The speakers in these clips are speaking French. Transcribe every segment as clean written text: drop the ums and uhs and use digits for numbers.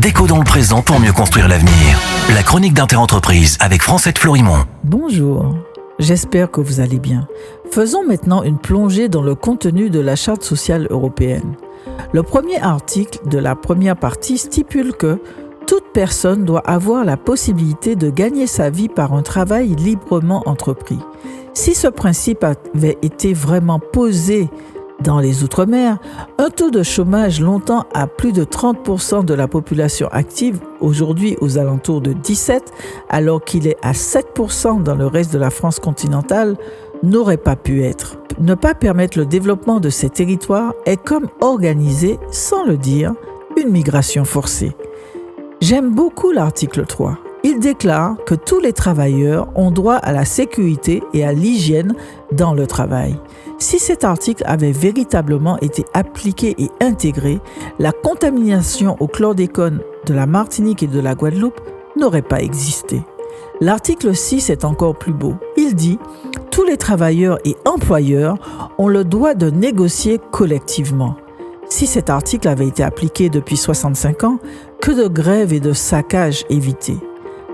Déco dans le présent pour mieux construire l'avenir. La chronique d'Interentreprise avec Francette Florimond. Bonjour, j'espère que vous allez bien. Faisons maintenant une plongée dans le contenu de la Charte sociale européenne. Le premier article de la première partie stipule que toute personne doit avoir la possibilité de gagner sa vie par un travail librement entrepris. Si ce principe avait été vraiment posé dans les Outre-mer, un taux de chômage longtemps à plus de 30% de la population active, aujourd'hui aux alentours de 17%, alors qu'il est à 7% dans le reste de la France continentale, n'aurait pas pu être. Ne pas permettre le développement de ces territoires est comme organiser, sans le dire, une migration forcée. J'aime beaucoup l'article 3. Il déclare que tous les travailleurs ont droit à la sécurité et à l'hygiène dans le travail. Si cet article avait véritablement été appliqué et intégré, la contamination au chlordécone de la Martinique et de la Guadeloupe n'aurait pas existé. L'article 6 est encore plus beau. Il dit « Tous les travailleurs et employeurs ont le droit de négocier collectivement ». Si cet article avait été appliqué depuis 65 ans, que de grèves et de saccages évités.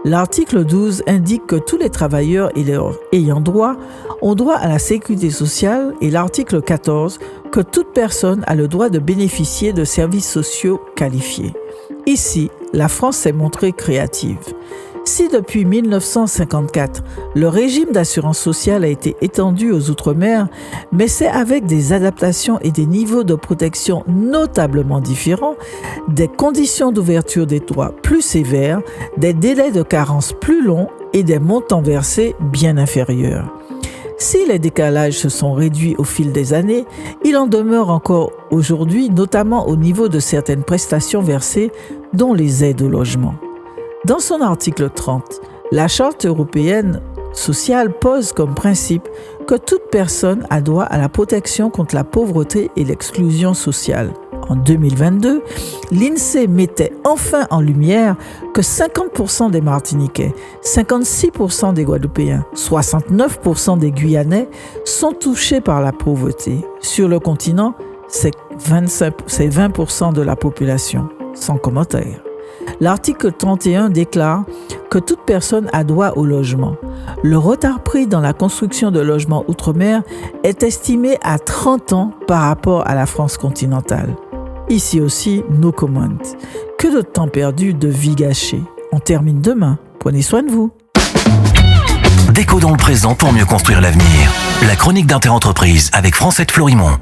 L'article 12 indique que tous les travailleurs et leurs ayants droit ont droit à la sécurité sociale et l'article 14 que toute personne a le droit de bénéficier de services sociaux qualifiés. Ici, la France s'est montrée créative. Si depuis 1954, le régime d'assurance sociale a été étendu aux Outre-mer, mais c'est avec des adaptations et des niveaux de protection notablement différents, des conditions d'ouverture des droits plus sévères, des délais de carence plus longs et des montants versés bien inférieurs. Si les décalages se sont réduits au fil des années, il en demeure encore aujourd'hui, notamment au niveau de certaines prestations versées, dont les aides au logement. Dans son article 30, la Charte européenne sociale pose comme principe que toute personne a droit à la protection contre la pauvreté et l'exclusion sociale. En 2022, l'INSEE mettait enfin en lumière que 50% des Martiniquais, 56% des Guadeloupéens, 69% des Guyanais sont touchés par la pauvreté. Sur le continent, c'est 20% de la population, sans commentaire. L'article 31 déclare que toute personne a droit au logement. Le retard pris dans la construction de logements outre-mer est estimé à 30 ans par rapport à la France continentale. Ici aussi, no comment. Que de temps perdu, de vie gâchée. On termine demain. Prenez soin de vous. Déco dans le présent pour mieux construire l'avenir. La chronique d'Interentreprise avec Francette Florimond.